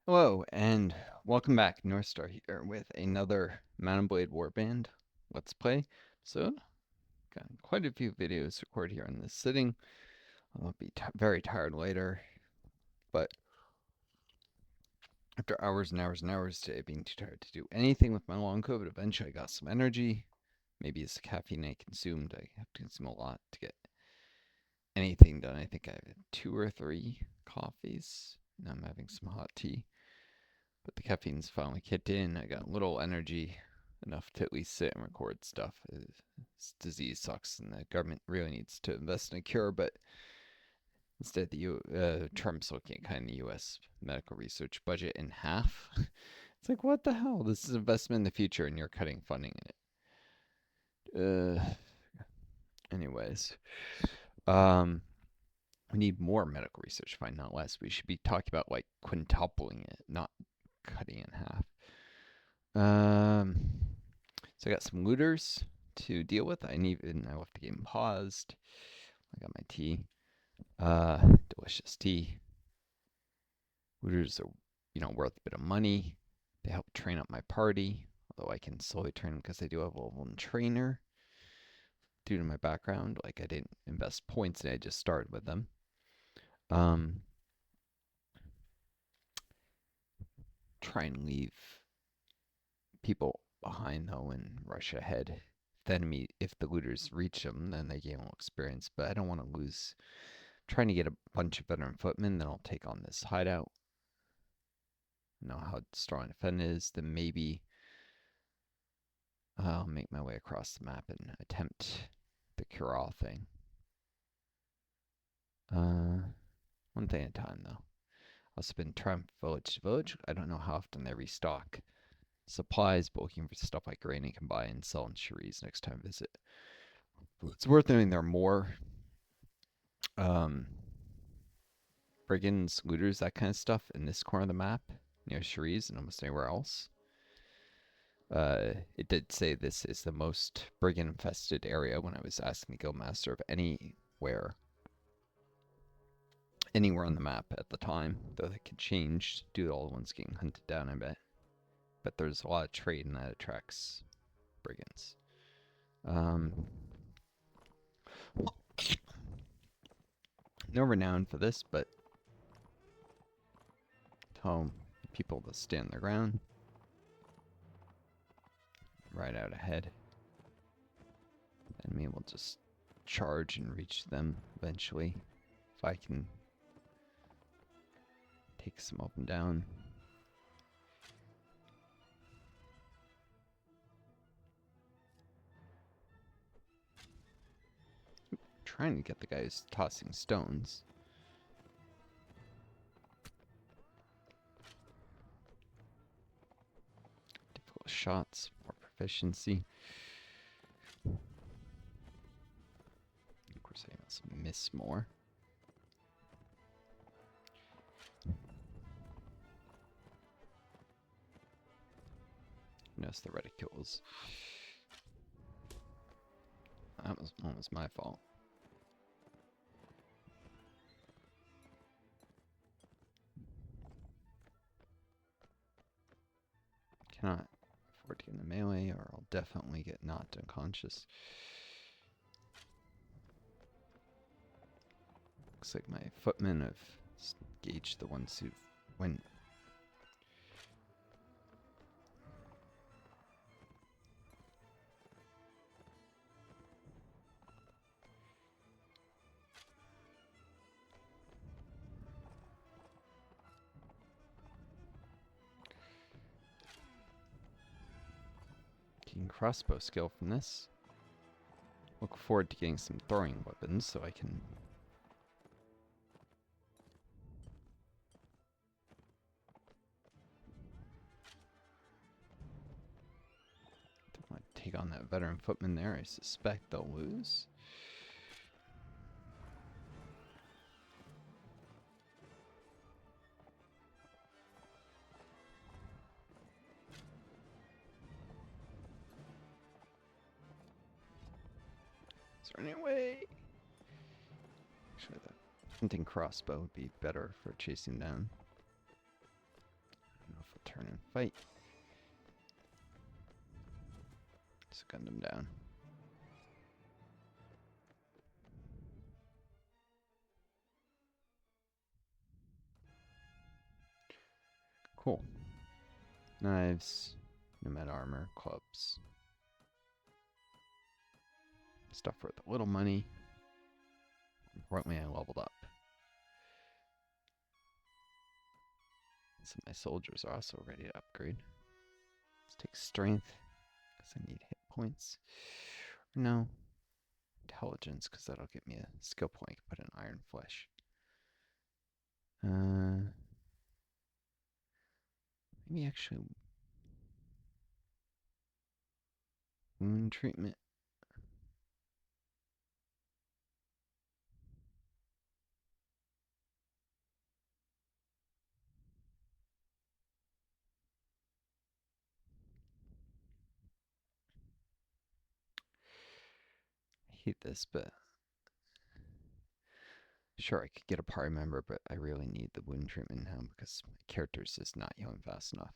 Hello, and welcome back. Northstar here with another Mount & Blade Warband Let's Play episode. Got quite a few videos recorded here in this sitting. I'll be very tired later, but after hours and hours and hours today being too tired to do anything with my long COVID, eventually I got some energy. Maybe it's the caffeine I consumed. I have to consume a lot to get anything done. I think I have 2 or 3 coffees. Now I'm having some hot tea. But the caffeine's finally kicked in. I got a little energy, enough to at least sit and record stuff. This disease sucks, and the government really needs to invest in a cure. But instead, Trump's looking at cutting the U.S. medical research budget in half. It's like, what the hell? This is investment in the future, and you're cutting funding in it. Anyways, um, we need more medical research, fine, not less. We should be talking about like quintupling it, not cutting it in half. So I got some looters to deal with. I left the game paused. I got my tea. Delicious tea. Looters are, worth a bit of money. They help train up my party, although I can slowly train them because I do have a level 1 trainer. Due to my background, like I didn't invest points and I just started with them. Try and leave people behind though and rush ahead. If the looters reach them, then they gain a little experience. But I don't want to lose. Trying to get a bunch of veteran footmen, then I'll take on this hideout. Know how strong defend is, then maybe I'll make my way across the map and attempt the cure-all thing. One thing at a time though. I've also been trying village to village. I don't know how often they restock supplies, but looking for stuff like grain I can buy and sell in Cherise next time I visit. It's worth noting there are more brigands, looters, that kind of stuff in this corner of the map near Cherise and almost anywhere else. It did say this is the most brigand infested area when I was asking the guildmaster of anywhere on the map at the time, though that could change due to all the ones getting hunted down, I bet. But there's a lot of trade and that attracts brigands. No renown for this, but tell people to stand their ground. Right out ahead. And me will just charge and reach them eventually. If I can take some up and down. Trying to get the guys tossing stones. Difficult shots, more proficiency. Of course, I must miss more. Notice the reticules. That was almost my fault. Cannot afford to get in the melee or I'll definitely get knocked unconscious. Looks like my footmen have gauged the ones who went. Getting crossbow skill from this. Look forward to getting some throwing weapons so I can take on that veteran footman there. I suspect they'll lose. Is there any way? Actually, the hunting crossbow would be better for chasing down. turn and fight. Just gun them down. Cool. Knives, nomad armor, clubs. Stuff worth a little money. Importantly, I leveled up. So my soldiers are also ready to upgrade. Let's take strength, because I need hit points. No, intelligence, because that'll get me a skill point. Put in iron flesh. Maybe actually wound treatment. I hate this, but sure, I could get a party member, but I really need the wound treatment now because my character's just not healing fast enough.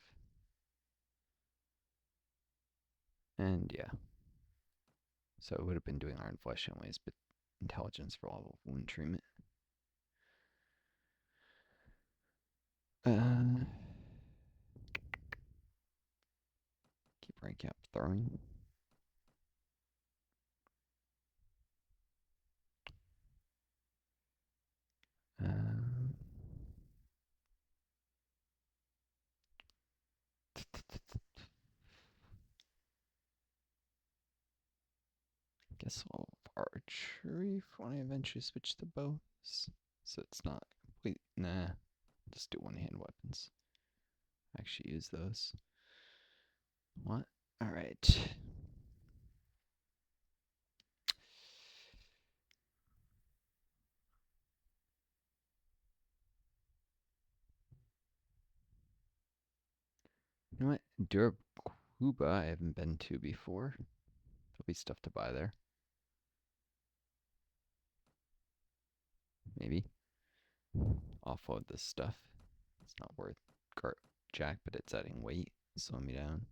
And yeah. So I would have been doing iron flesh anyways, but intelligence for all of wound treatment. Keep ranking up throwing. Guess I'll have archery when I eventually switch to bows. So it's not complete. Nah, just do one-hand weapons. Actually use those. What? Alright. You know what? Cuba I haven't been to before. There'll be stuff to buy there. Maybe. Offload this stuff. It's not worth jack, but it's adding weight, slowing me down.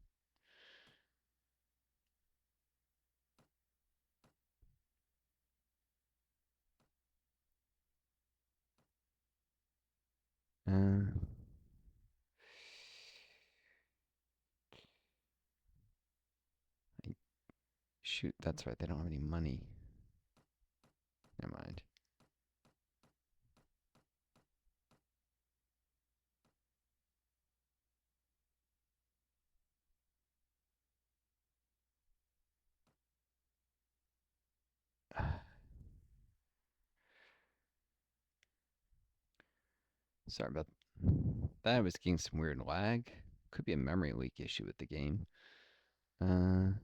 Shoot, that's right. They don't have any money. Never mind. Sorry about that. I was getting some weird lag. Could be a memory leak issue with the game. The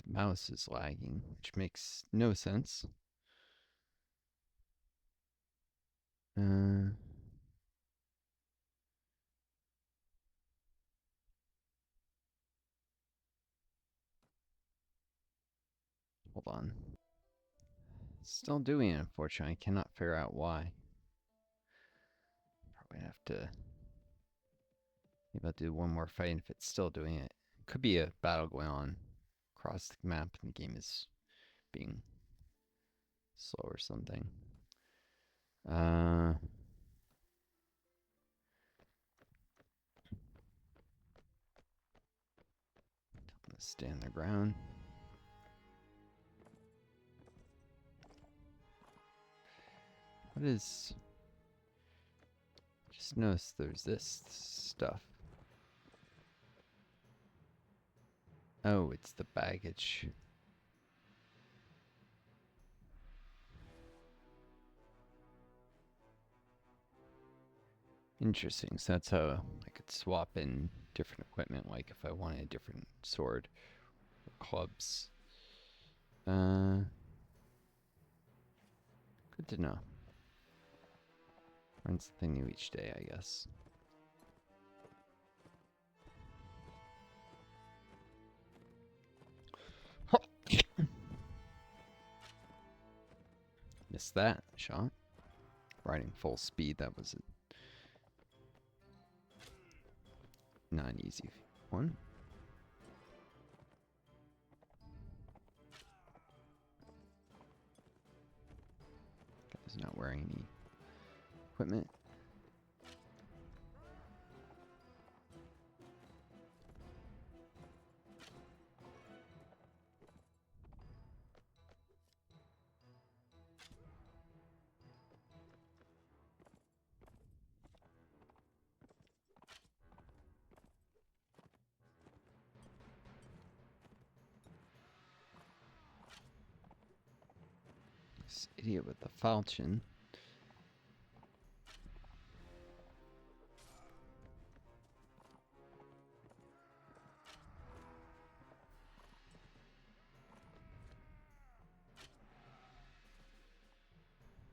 mouse is lagging, which makes no sense. Hold on. Still doing it, unfortunately. I cannot figure out why. Probably have to. Maybe I'll do one more fight, and if it's still doing it, could be a battle going on across the map, and the game is being slow or something. I'm gonna stand their ground. What is? Just notice there's this stuff. Oh, it's the baggage. Interesting. So that's how I could swap in different equipment, like if I wanted a different sword or clubs. Good to know. Learn something new each day, I guess. Missed that shot. riding full speed. That was not an easy one. Guy's not wearing any equipment. This idiot with the falchion.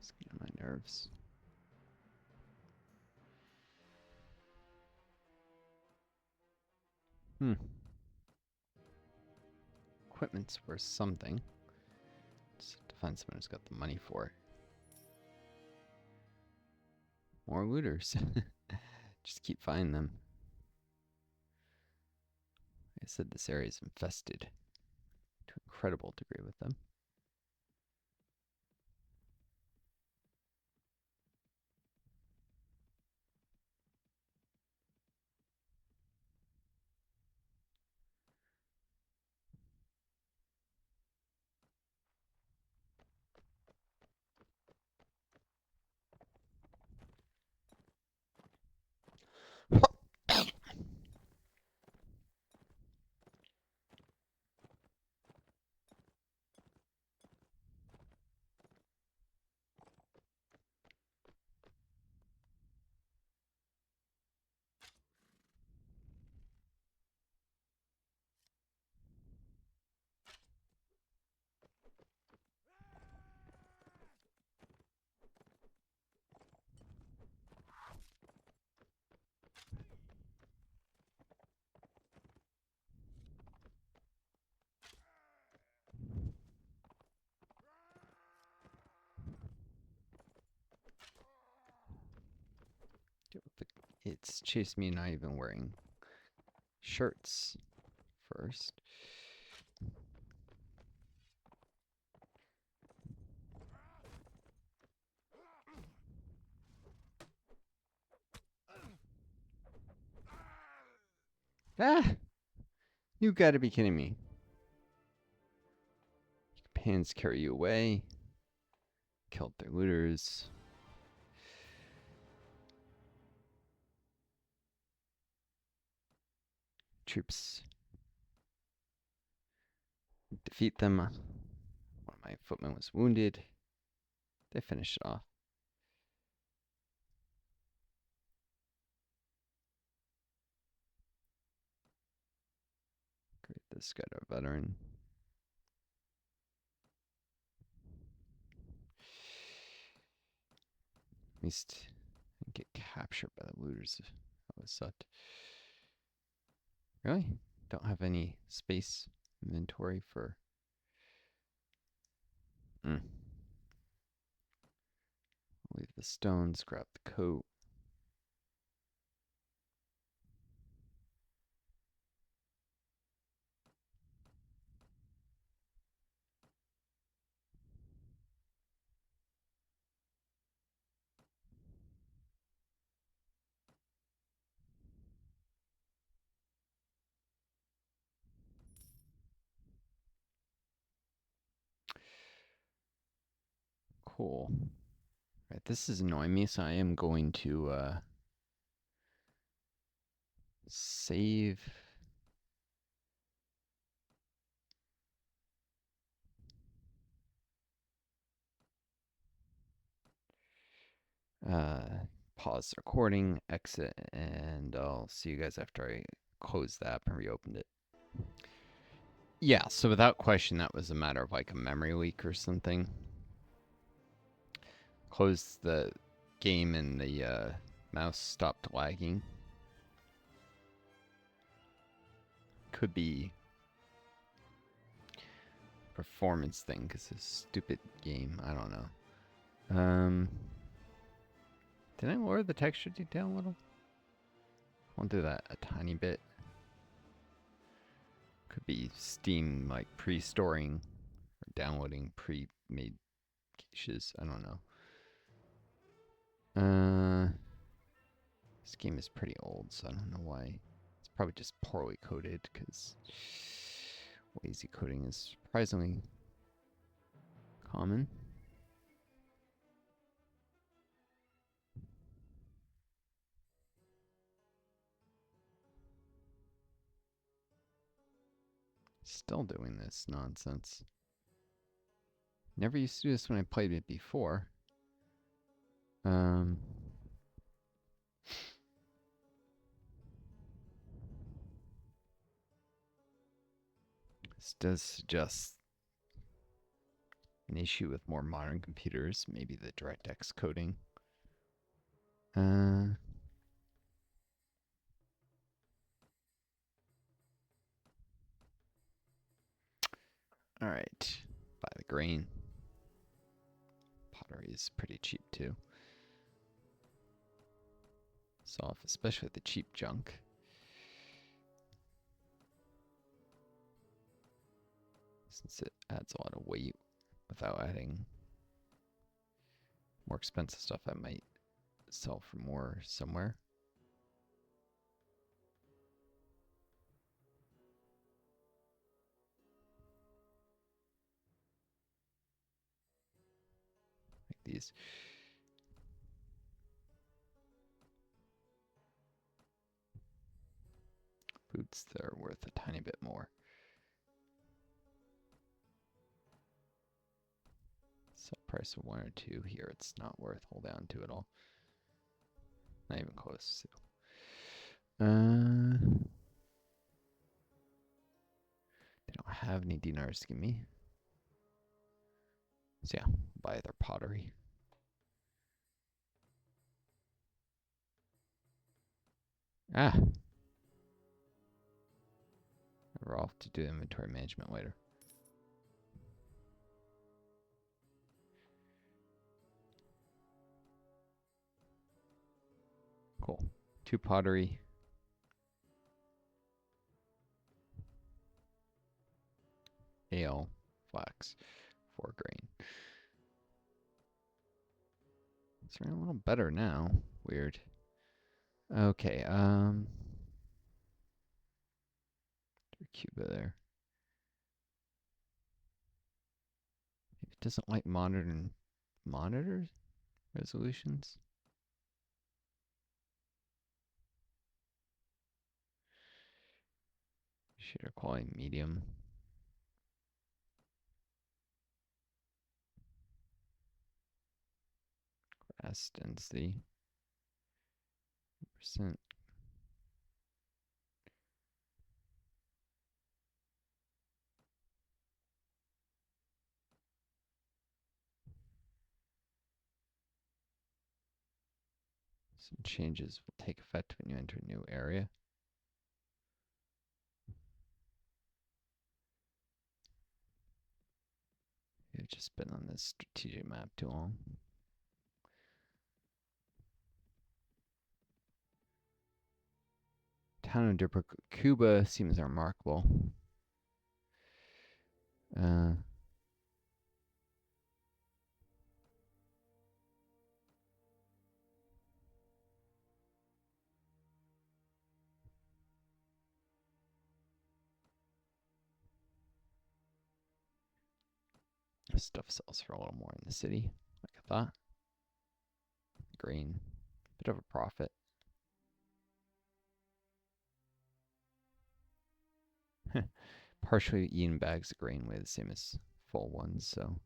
It's getting on my nerves. Equipment's worth something. Just have to find someone who's got the money for it. More looters. Just keep finding them. Like I said, this area is infested to an incredible degree with them. It's chased me not even wearing shirts first. Ah! You gotta be kidding me. Pans carry you away. Killed their looters. Troops defeat them. One of my footmen was wounded. They finished it off. Great, this got a veteran. At least I didn't get captured by the looters. That was sucked. Really? Don't have any space inventory for... Leave the stones, grab the coat. Cool. Right, this is annoying me, so I am going to save. Pause the recording, exit, and I'll see you guys after I close the app and reopened it. Yeah, so without question, that was a matter of like a memory leak or something. Closed the game and the mouse stopped lagging. Could be performance thing because it's a stupid game. I don't know. Did I lower the texture detail a little? I'll do that a tiny bit. Could be Steam like pre-storing or downloading pre-made caches. I don't know. This game is pretty old, so I don't know why. It's probably just poorly coded because lazy coding is surprisingly common. Still doing this nonsense. Never used to do this when I played it before. This does suggest an issue with more modern computers, maybe the DirectX coding. All right, buy the grain. Pottery is pretty cheap too. Soft, especially with the cheap junk. Since it adds a lot of weight without adding more expensive stuff I might sell for more somewhere. Like these. Boots, they're worth a tiny bit more. Sell price of 1 or 2 here. It's not worth holding on to at all. Not even close to. They don't have any dinars to give me. So yeah, buy their pottery. Ah. We're off to do inventory management later. Cool. 2 pottery. Ale, flax, 4 grain. It's running a little better now. Weird. Okay, Cuba there. It doesn't like modern monitors resolutions. Shader quality medium. Grass density. Percent. Some changes will take effect when you enter a new area. You've just been on this strategic map too long. Town of Cuba seems remarkable. Stuff sells for a little more in the city, like I thought. Grain, bit of a profit. Partially eaten bags of grain weigh the same as full ones, so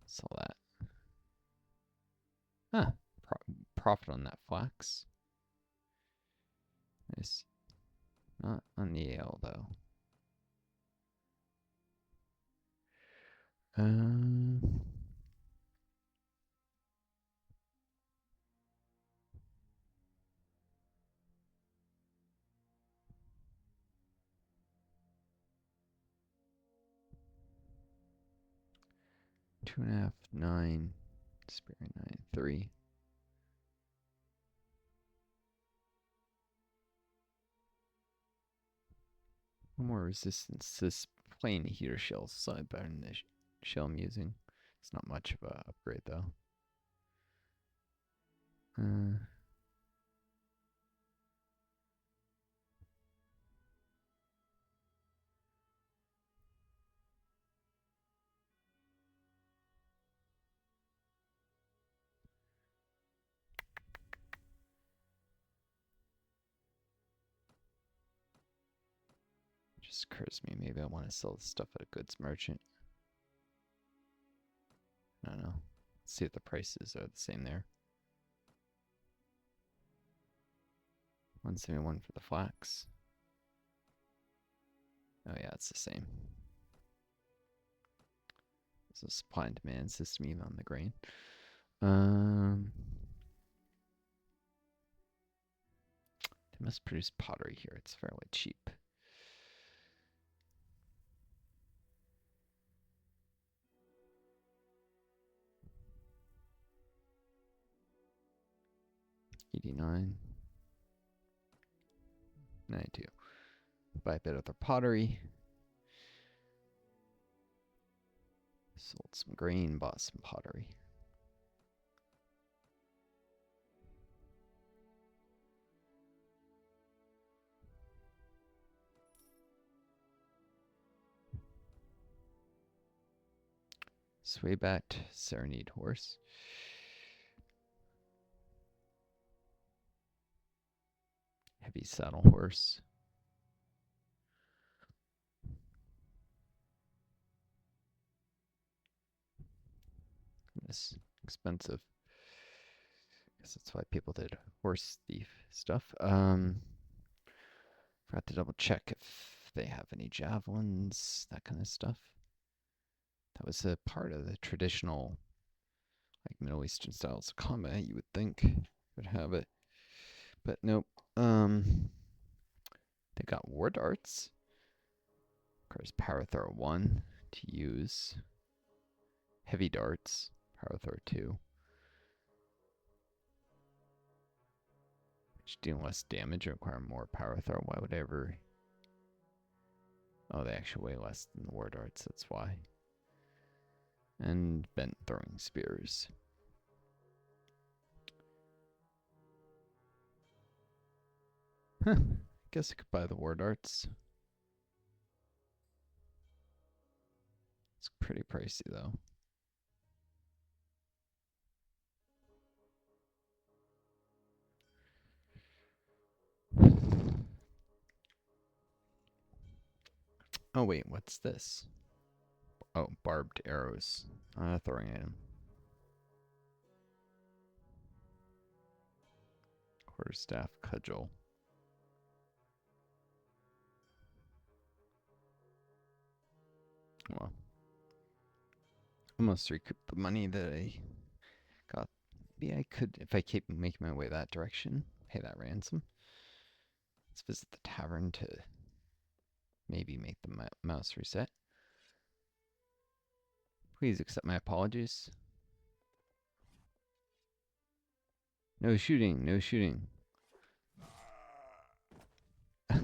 sell that. Ah, profit on that flax. Nice. Not on the ale though. 2.5, 9, spare 9, 3. More resistance. This plain heater shell is slightly better than the shell I'm using. It's not much of a upgrade though. Just occurs to me, maybe I want to sell this stuff at a goods merchant. I don't know. Let's see if the prices are the same there. 171 for the flax. Oh yeah, it's the same. It's a supply and demand system even on the grain. They must produce pottery here. It's fairly cheap. $89. 92. Buy a bit of their pottery. Sold some grain, bought some pottery. Swaybat, Serenade horse. Heavy saddle horse. This expensive. Guess that's why people did horse thief stuff. Forgot to double check if they have any javelins, that kind of stuff. That was a part of the traditional, like Middle Eastern styles of combat. You would think would have it, but nope. They got war darts. Of course, power throw 1 to use. Heavy darts, power throw 2. Which deal less damage and require more power throw. Why would I ever... Oh, they actually weigh less than the war darts, that's why. And bent throwing spears. Huh. Guess I could buy the war darts. It's pretty pricey though. Oh wait, what's this? Oh, barbed arrows. Throwing item. Quarterstaff, cudgel. Well, almost recouped the money that I got. Maybe I could, if I keep making my way that direction, pay that ransom. Let's visit the tavern to maybe make the mouse reset. Please accept my apologies. No shooting, no shooting. I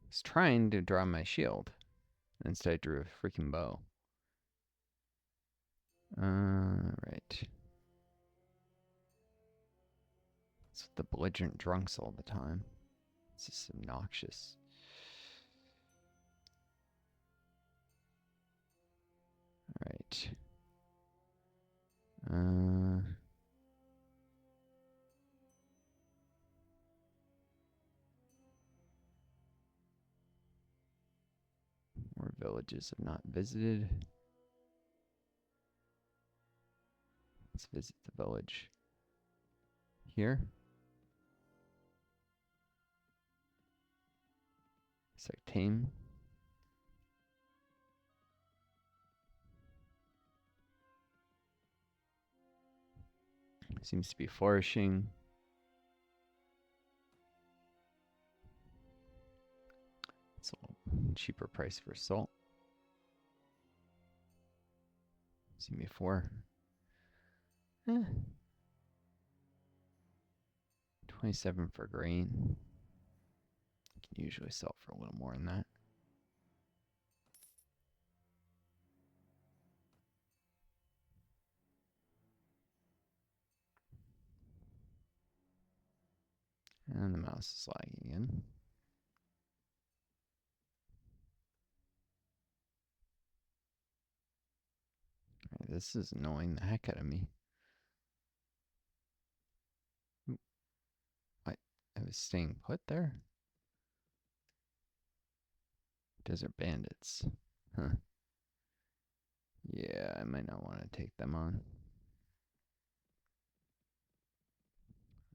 was trying to draw my shield. Instead I drew a freaking bow. Right. It's with the belligerent drunks all the time. It's just obnoxious. Alright. More villages I've not visited. Let's visit the village here. Tame. Seems to be flourishing. It's a little cheaper price for salt. Seen before. 27 for grain. can usually sell for a little more than that. And the mouse is lagging again. Right, this is annoying the heck out of me. What? I was staying put there? Desert Bandits. Huh. Yeah, I might not want to take them on.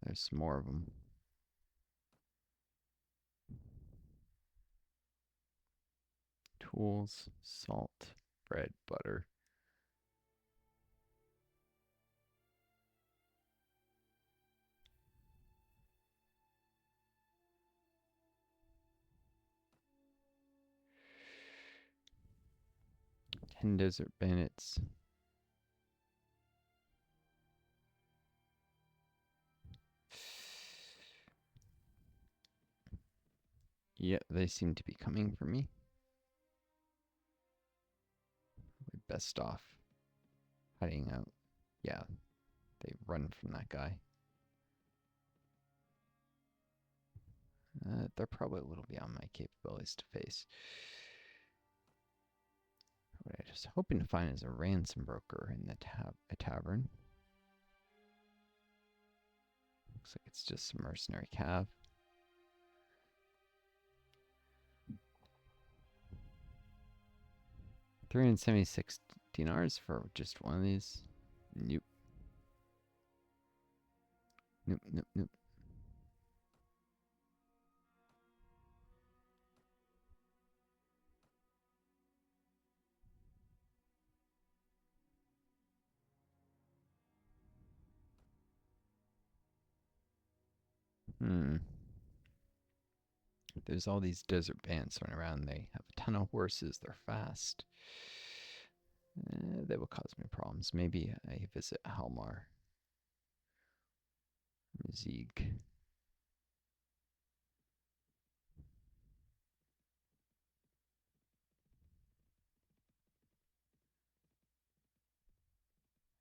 There's some more of them. Tools, salt, bread, butter. Desert Bandits. Yeah, they seem to be coming for me. Best off hiding out. Yeah, they run from that guy. They're probably a little beyond my capabilities to face. What I was hoping to find is a ransom broker in the tavern. Looks like it's just a mercenary cav. $376 dinars for just one of these. Nope. Nope, nope, nope. There's all these desert bands running around. They have a ton of horses. They're fast. They will cause me problems. Maybe I visit Halmar. Zieg.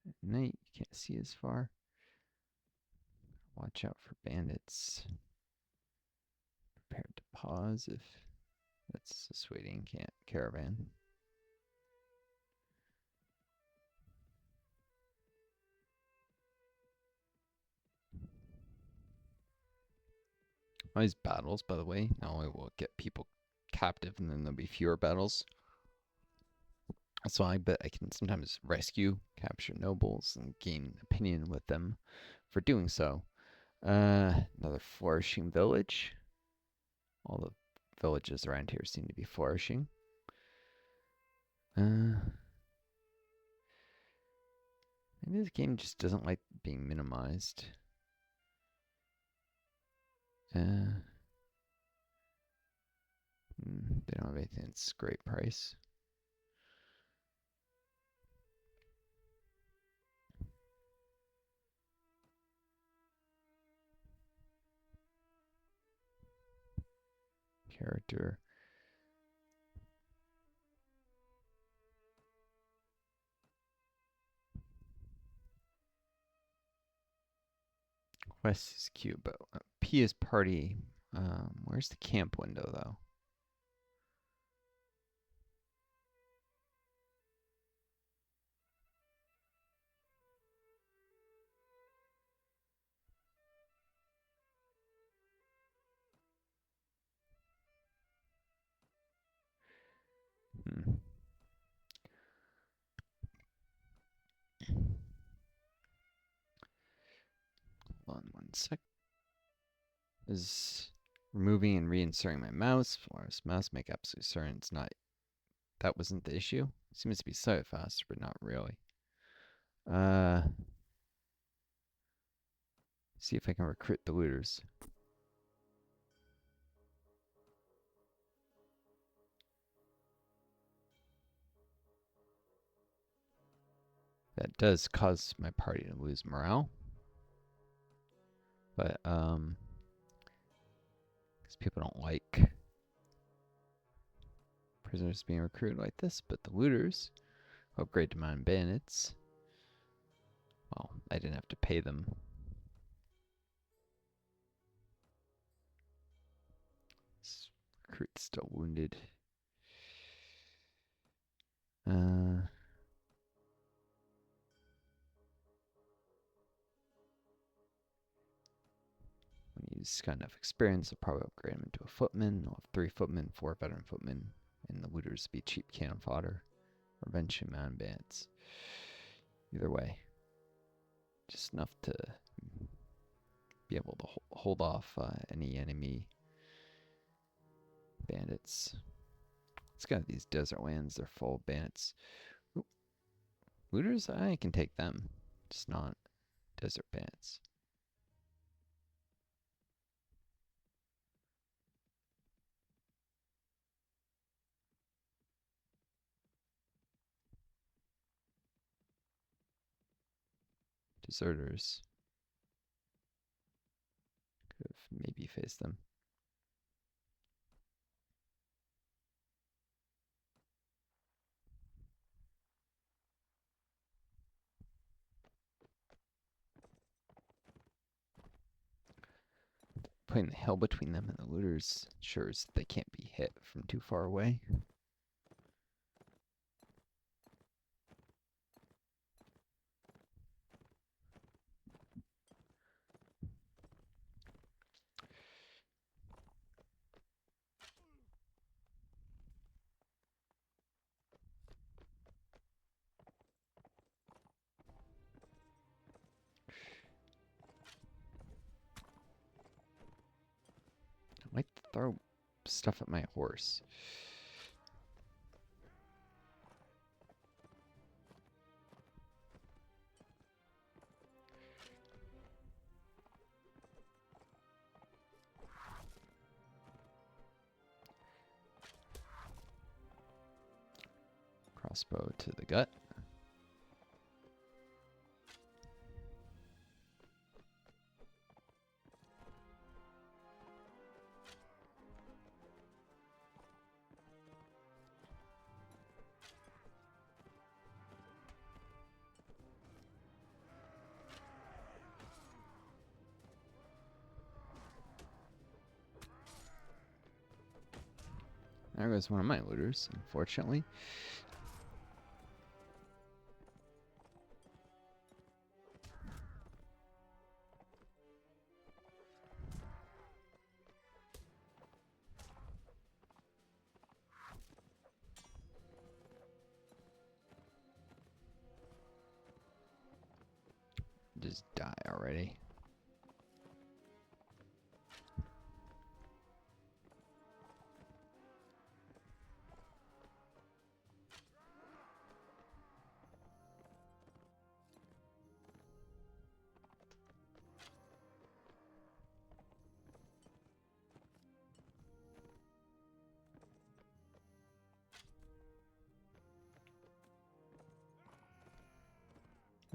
At night, you can't see as far. Watch out for bandits. Prepared to pause if that's a Swedian caravan. All these battles, by the way, not only will it get people captive and then there'll be fewer battles. So I bet I can sometimes rescue, capture nobles, and gain opinion with them for doing so. Another flourishing village. All the villages around here seem to be flourishing. Maybe this game just doesn't like being minimized. They don't have anything that's great price. Character. Quest is cute, but P is party. Where's the camp window, though? Hold on one sec. Is removing and reinserting my mouse. Mouse make absolutely certain it's not. That wasn't the issue. It seems to be slightly faster, but not really. See if I can recruit the looters. That does cause my party to lose morale. But, because Because people don't like prisoners being recruited like this, but the looters upgrade to mine bandits. Well, I didn't have to pay them. This recruit's still wounded. When he's got enough experience, I'll probably upgrade him into a footman. I'll have 3 footmen, 4 veteran footmen, and the looters will be cheap cannon fodder. Or eventually man bandits. Either way, just enough to be able to hold off any enemy bandits. It's got these desert lands, they're full of bandits. Ooh. Looters, I can take them, just not desert bandits. Deserters. Could have maybe faced them. Putting the hill between them and the looters ensures that they can't be hit from too far away. I like to throw stuff at my horse. Crossbow to the gut. There goes one of my looters, unfortunately. Just die already.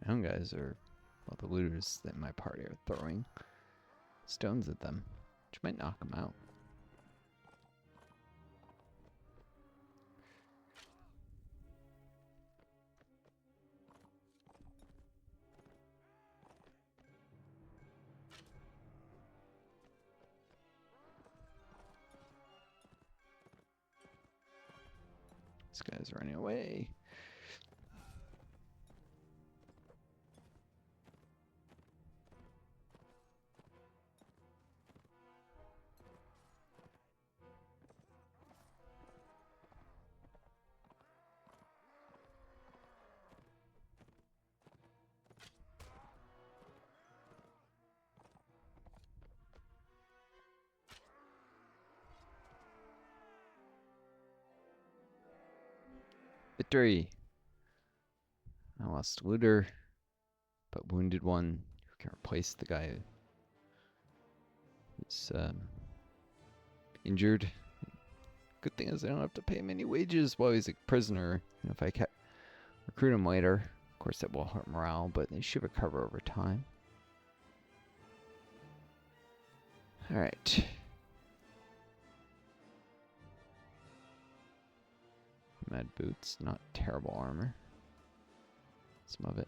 My own guys are, well, the looters that my party are throwing stones at them, which might knock them out. This guy's running away. Victory! I lost a looter, but wounded one who can replace the guy who's injured. Good thing is I don't have to pay him any wages while he's a prisoner. You know, if I recruit him later, of course that will hurt morale, but they should recover over time. Alright. Mad boots, not terrible armor. Some of it.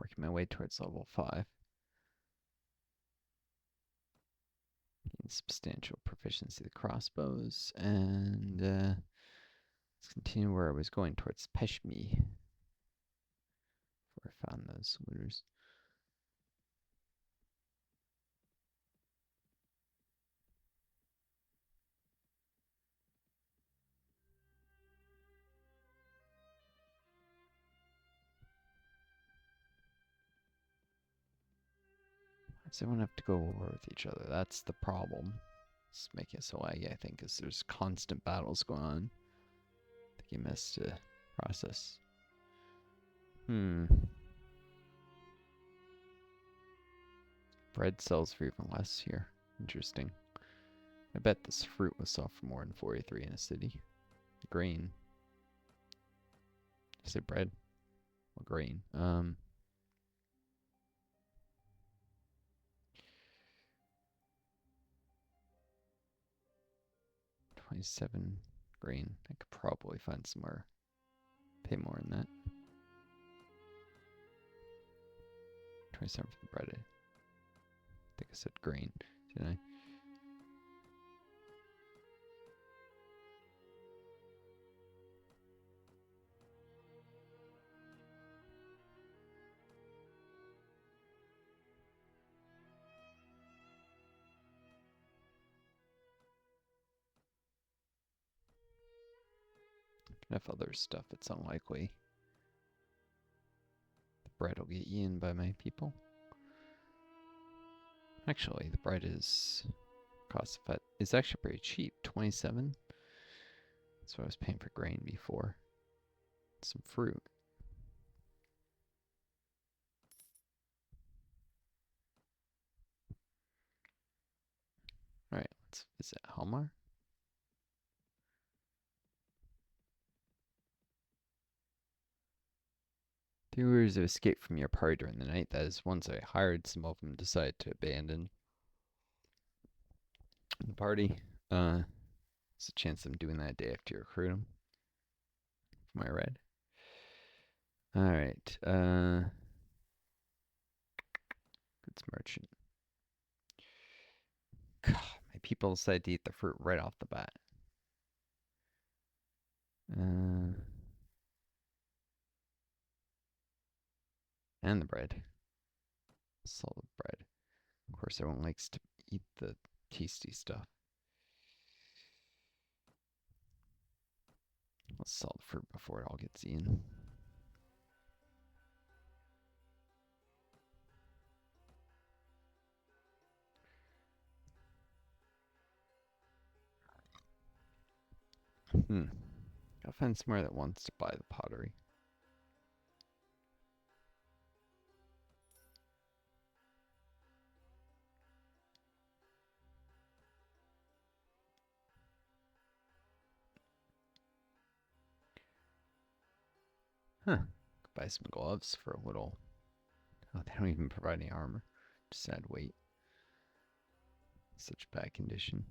Working my way towards level 5. Gain substantial proficiency with crossbows, and let's continue where I was going, towards Peshmi. Before I found those looters. Why does everyone have to go over with each other? That's the problem. It's making it so laggy, I think, because there's constant battles going on. I think he missed a process. Bread sells for even less here. Interesting. I bet this fruit was sold for more than 43 in a city. Grain. I said bread. Well, grain. 27 grain. I could probably find somewhere. Pay more than that. 27 for the bread. I think I said grain, didn't I? Enough other stuff, it's unlikely the bread will get eaten by my people. Actually, the bread is cost effective. It's actually pretty cheap, 27. That's what I was paying for grain before. Some fruit. Alright, let's visit Halmar. The rumors have escaped from your party during the night. That is, once I hired, some of them decided to abandon the party. There's a chance I'm doing that day after you recruit them. From my red. Alright, goods merchant. God, my people decided to eat the fruit right off the bat. And the bread. Solid bread. Of course, everyone likes to eat the tasty stuff. Let's sell the fruit before it all gets eaten. Gotta find somewhere that wants to buy the pottery. Could buy some gloves for a little. Oh, they don't even provide any armor. Just add weight. Such bad condition.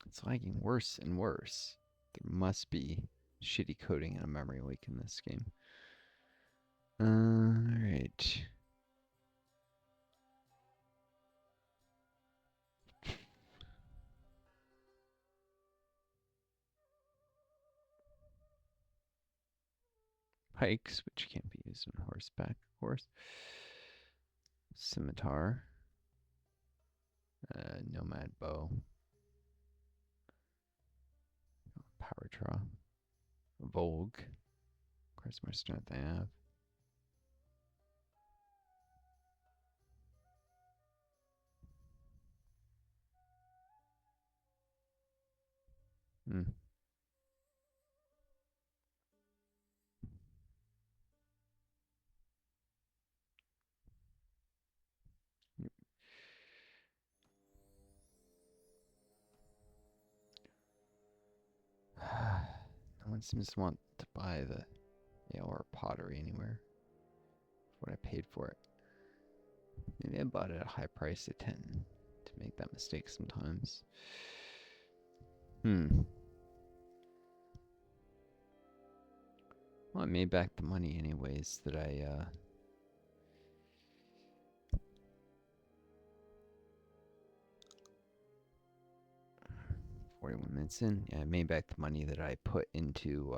It's lagging worse and worse. There must be shitty coding and a memory leak in this game. Alright. Pikes, which can't be used on horseback, of course. Scimitar. Nomad bow. Power draw. Vogue. Of course, more strength I have. Hmm. No one seems to want to buy the or pottery anywhere. What I paid for it. Maybe I bought it at a high price at 10 to make that mistake sometimes. Well, I made back the money anyways that I 41 minutes in. Yeah, I made back the money that I put into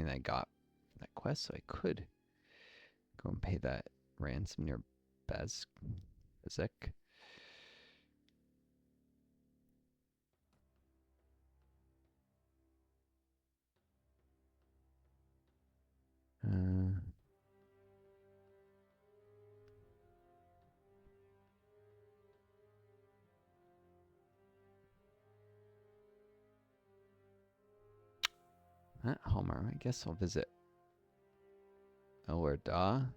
I got that quest, so I could go and pay that ransom near Bazek. Hallmark. I guess I'll visit Elwarda.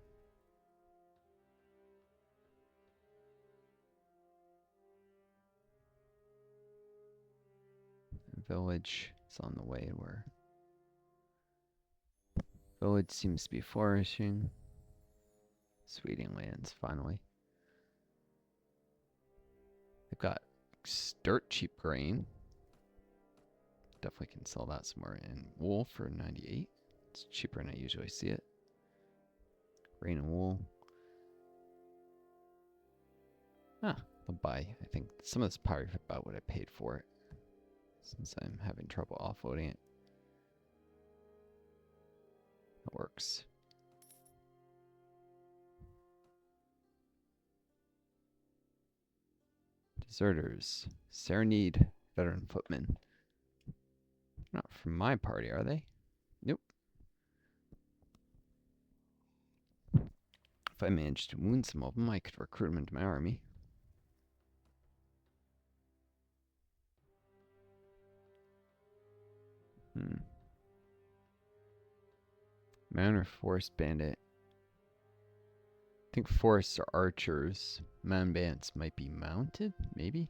Village is on the way where village seems to be flourishing. Sweeting lands, finally. They've got dirt cheap grain. Definitely can sell that somewhere. And wool for 98. It's cheaper than I usually see it. Grain and wool. I'll buy. I think some of this probably about what I paid for it, since I'm having trouble offloading it. It works. Deserters. Serenade veteran footmen. Not from my party, are they? Nope. If I managed to wound some of them, I could recruit them into my army. Man or forest bandit? I think forests are archers. Man bandits might be mounted, maybe?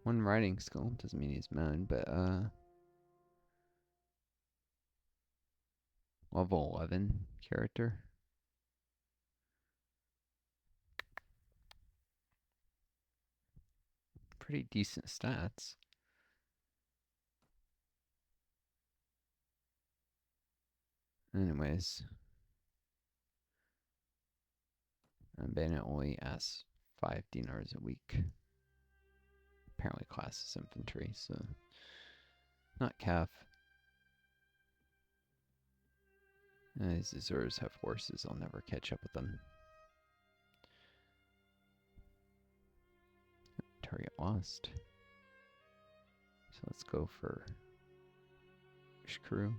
One riding skill doesn't mean he's mounted, but level 11 character. Pretty decent stats. Anyways, bandit only asks 5 dinars a week. Apparently classes infantry, so not calf. These deserters have horses. I'll never catch up with them. Target lost. So let's go for crew.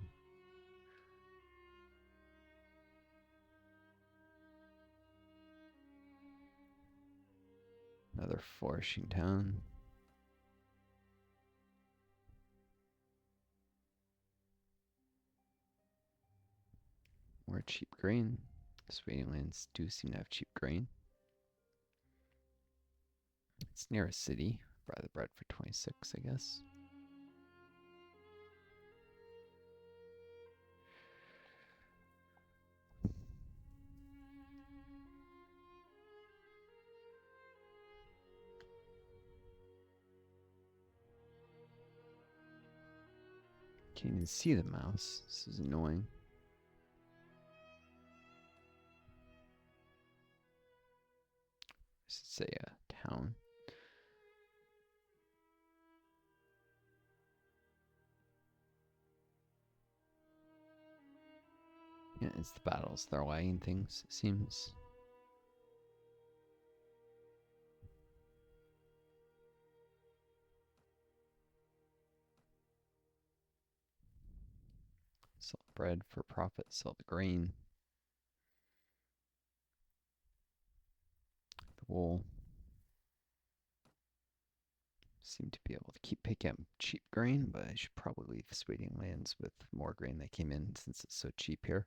Another flourishing town. More cheap grain. Sweeting lands do seem to have cheap grain. It's near a city. Buy the bread for 26, I guess. Can't even see the mouse. This is annoying. I should say a town. Yeah, it's the battles. They're lagging things, it seems. Sell bread for profit, sell the grain. The wool. Seem to be able to keep picking up cheap grain, but I should probably leave this waiting lands with more grain that came in since it's so cheap here.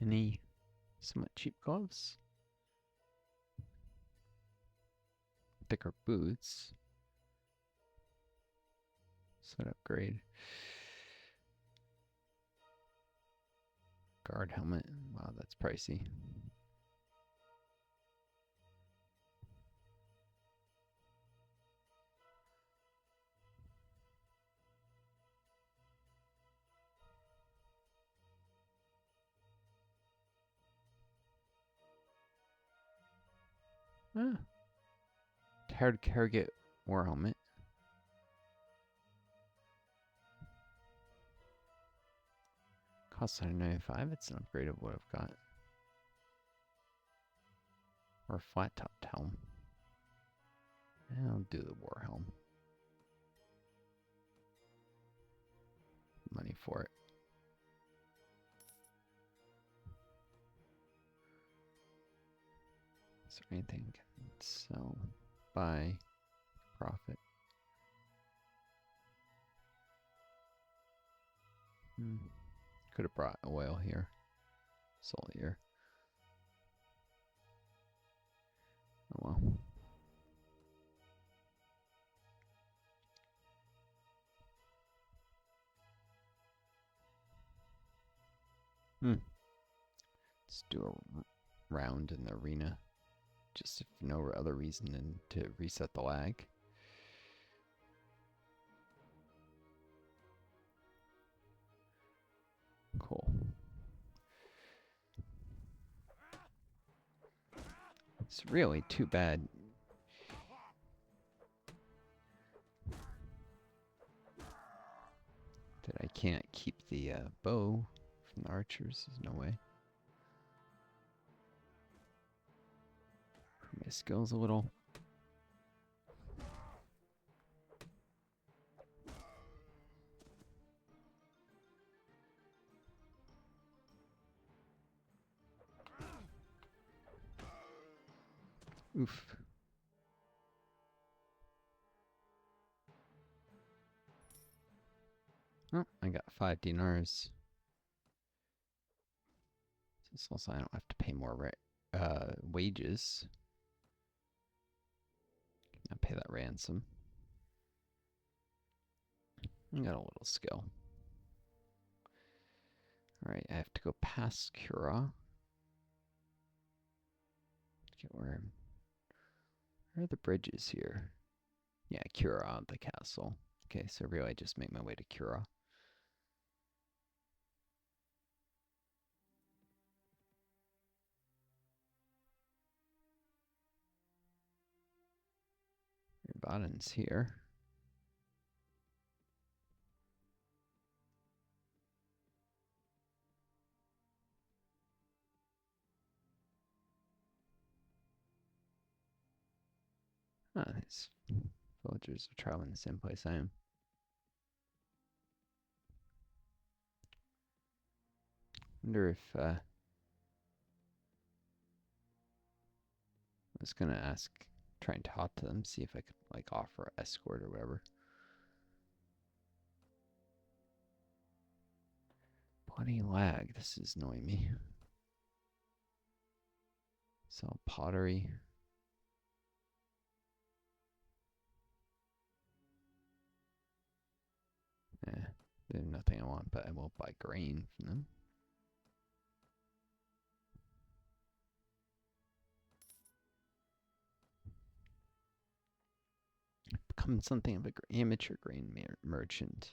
Any somewhat cheap gloves? Thicker boots. Set upgrade. Guard helmet. Wow, that's pricey. Ah. Tired Carrot War helmet. Costs 195. It's an upgrade of what I've got. Or a flat topped helm. I'll do the war helm. Money for it. Is there anything I can sell? Buy. Profit. Could have brought oil here. Sold here. Oh well. Let's do a round in the arena. Just if no other reason than to reset the lag. Cool. It's really too bad that I can't keep the bow from the archers. There's no way. My skill's a little. Oof. Oh, I got 5 dinars. So also I don't have to pay more wages. I'll pay that ransom. I got a little skill. Alright, I have to go past Cura. Get where are the bridges here? Yeah, Cura, the castle. Okay, so really I just make my way to Cura. Baden's here. Ah, these villagers are traveling the same place I am. Wonder if I was gonna ask, try and talk to them, see if I could like offer escort or whatever. Bloody lag, this is annoying me. Sell pottery. There's nothing I want, but I will buy grain from them. become something of an amateur grain merchant.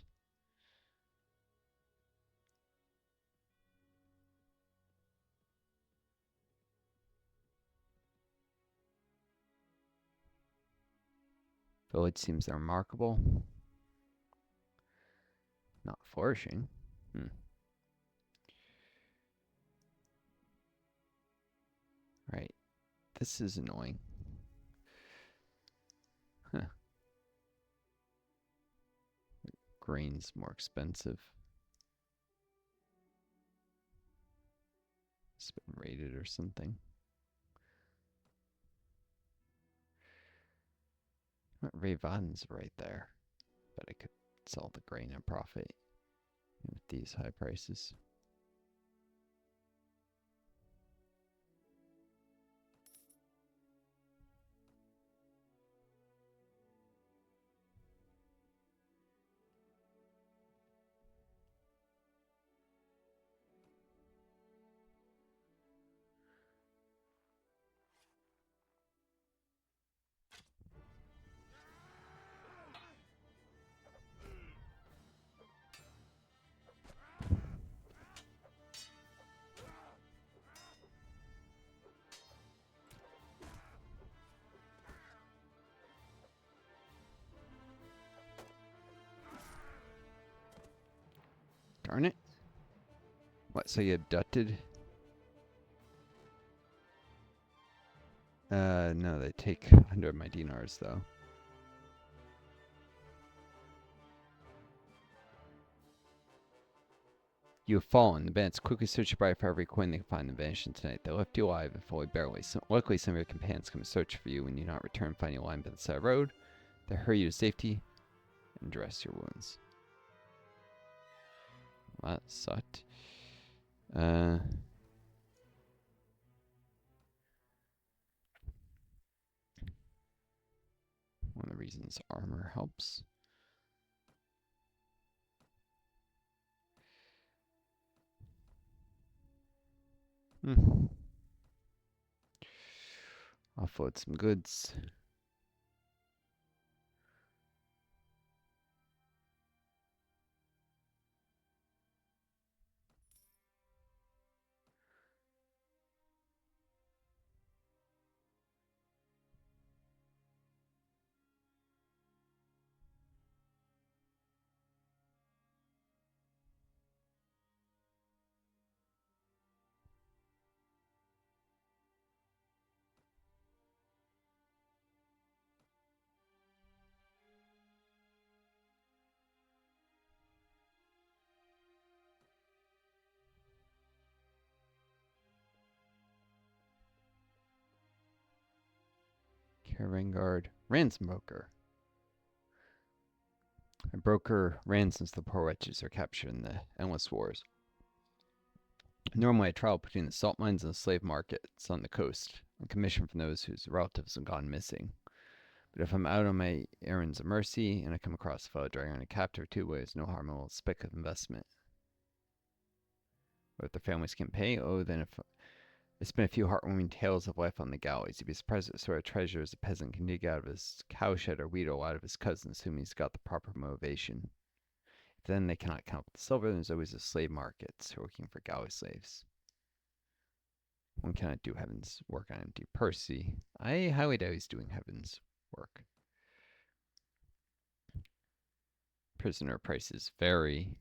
Village seems remarkable. Not flourishing. Right. This is annoying. Huh. Grain's more expensive. It's been raided or something. Raven's right there. But I could sell the grain and profit with these high prices. Darn it. What, so you abducted? No, they take 100 of my dinars, though. You have fallen. The bandits quickly search your for every coin they can find and vanish tonight. They left you alive, if only barely. Luckily, some of your companions come search for you when you not return, find you lying by the side of the road. They hurry you to safety and dress your wounds. Well, that sucked. One of the reasons armor helps. Offload some goods. Caravan guard. Ransom broker. A broker ransoms the poor wretches are captured in the endless wars. Normally, I travel between the salt mines and the slave markets on the coast, on commission from those whose relatives have gone missing. But if I'm out on my errands of mercy and I come across a fellow dragging on a captive two ways, no harm in a little speck of investment. But if the families can pay, then if I spin a few heartwarming tales of life on the galleys, you'd be surprised at the sort of treasures a peasant can dig out of his cowshed or wheat out of his cousins, whom he's got the proper motivation. If then they cannot count the silver, there's always the slave markets who are looking for galley slaves. One cannot do heaven's work on empty purse. I highly doubt he's doing heaven's work. Prisoner prices vary.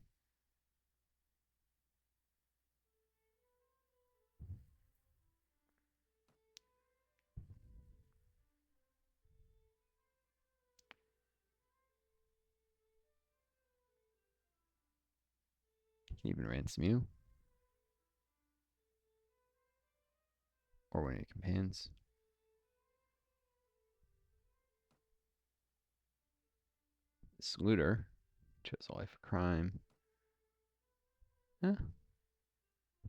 Can even ransom you. Or one of your companions. This looter chose a life of crime.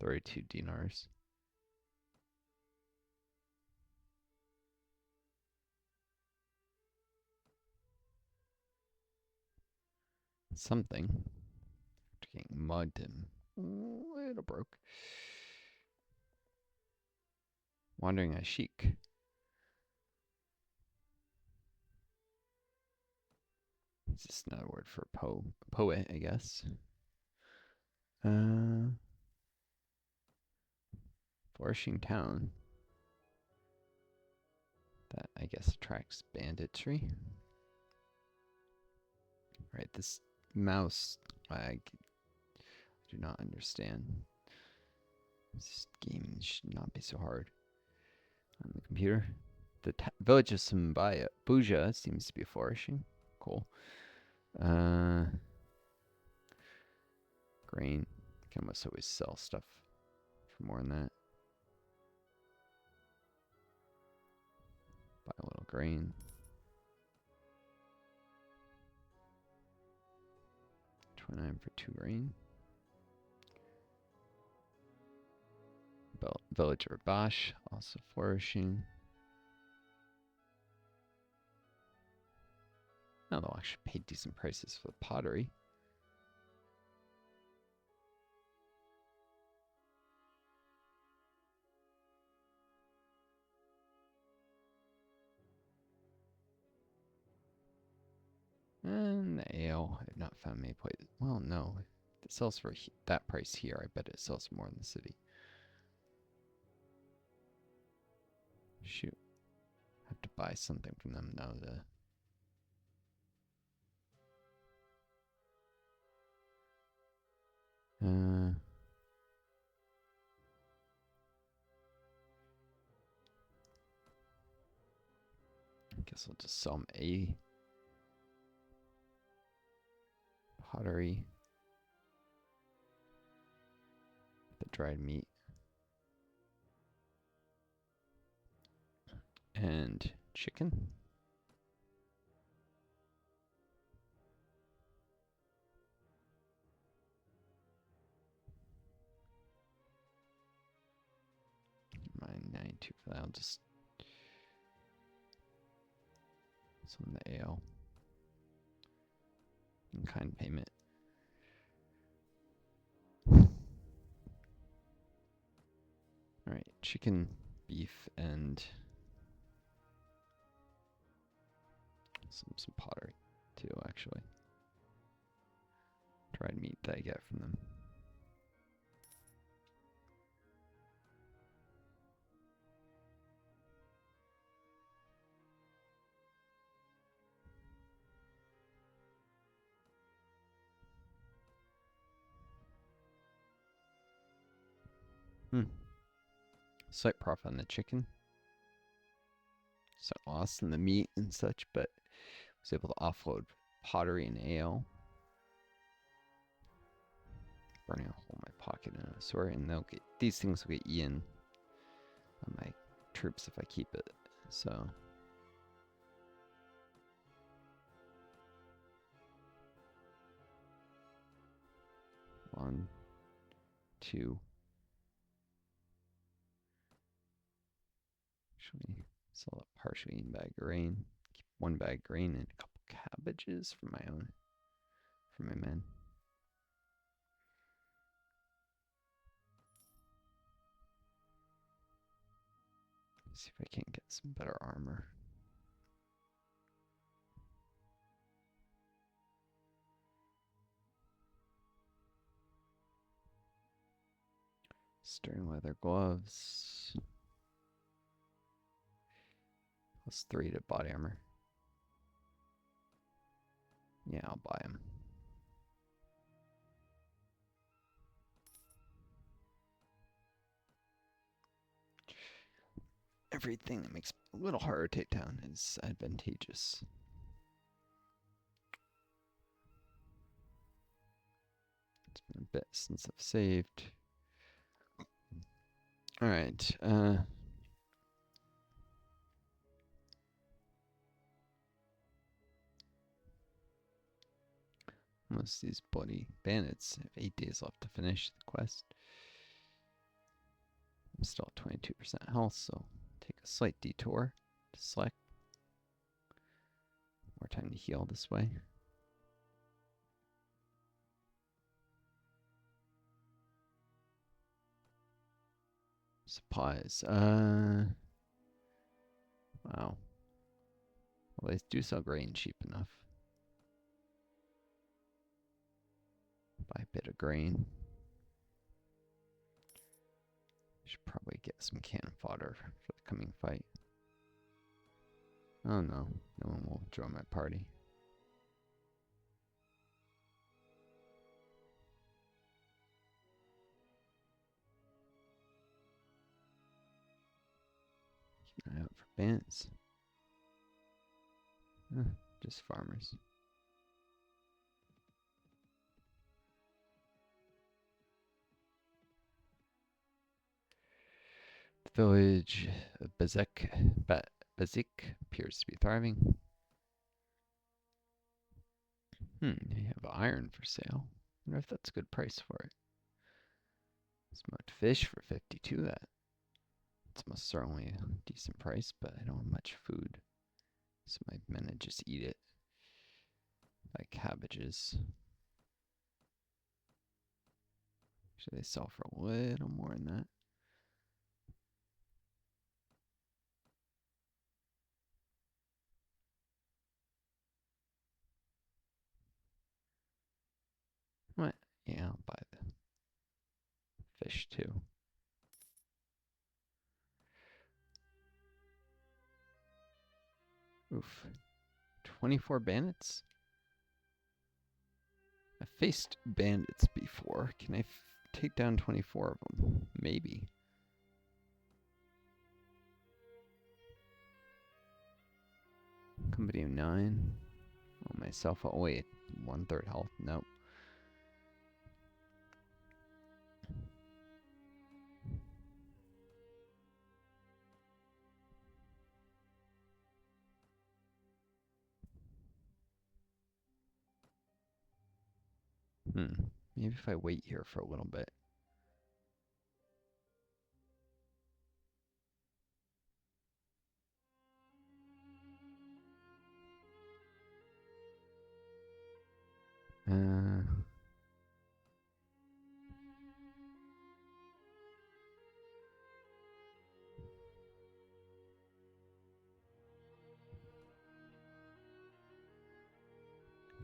32 dinars. Something. Getting mugged and a little broke. Wandering a sheik. Is this another word for poet, I guess? Flourishing town. That, I guess, attracts banditry. Right, this mouse, I do not understand. This game should not be so hard on the computer. The village of Simbaya, Buja, seems to be flourishing. Cool. Grain. Can almost always sell stuff for more than that. Buy a little grain. $29 for 2 grain. Village of Bash, also flourishing. Now they'll actually pay decent prices for the pottery. And the ale, I've not found many places. Well, no. It sells for that price here. I bet it sells more in the city. Shoot. I have to buy something from them now to... I guess I'll just sell them a pottery. The dried meat. And chicken. Mine 92 for that. I'll just sell them the ale. In kind payment. Alright, chicken, beef, and some pottery too, actually. Dried meat that I get from them. Slight profit on the chicken. So lost in the meat and such, but was able to offload pottery and ale. Burning a hole in my pocket in a sword, and they'll get these things will get eaten by my troops if I keep it. So 1, 2. Actually, sell that partially eaten bag of grain. Keep 1 bag of grain and a couple cabbages for my men. See if I can't get some better armor. Stern leather gloves. +3 to body armor. Yeah, I'll buy them. Everything that makes it a little harder to take down is advantageous. It's been a bit since I've saved. Alright, most of these bloody bandits have 8 days left to finish the quest. I'm still at 22% health, so take a slight detour to select. More time to heal this way. Supplies. Wow. Well, they do sell grain cheap enough. bit of grain. Should probably get some cannon fodder for the coming fight. Oh no, no one will join my party. Keep an eye out for bandits. Just farmers. The village of Bazik appears to be thriving. They have iron for sale. I wonder if that's a good price for it. Smoked fish for 52. That's most certainly a decent price, but I don't have much food. So my men would just eat it. Like cabbages. Actually, they sell for a little more than that. What? Yeah, I'll buy the fish too. Oof. 24 bandits? I've faced bandits before. Can I take down 24 of them? Maybe. Company of 9. Oh, myself. Oh, wait. 1/3 health. Nope. Maybe if I wait here for a little bit.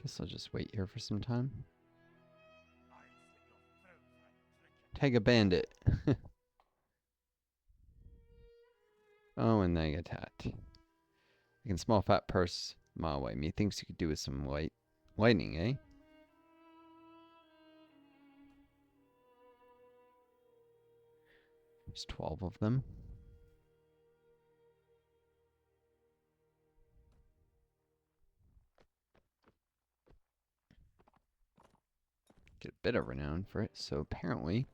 Guess I'll just wait here for some time. Tag a bandit. Oh, and they attacked. I can small fat purse a mile away. Methinks you could do with some lightning, eh? There's 12 of them. Get a bit of renown for it, so apparently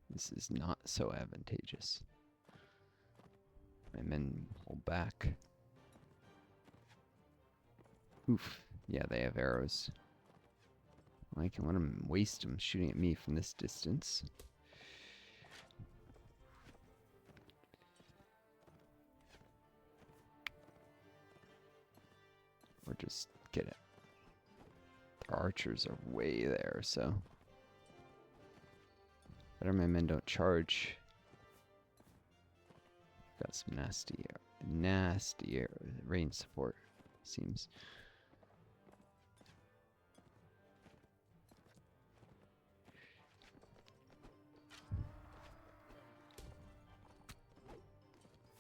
this is not so advantageous. My men hold back. Oof. Yeah, they have arrows. I can let them waste them shooting at me from this distance. Or just get it. Their archers are way there, so better my men don't charge. Got some nasty range support, seems.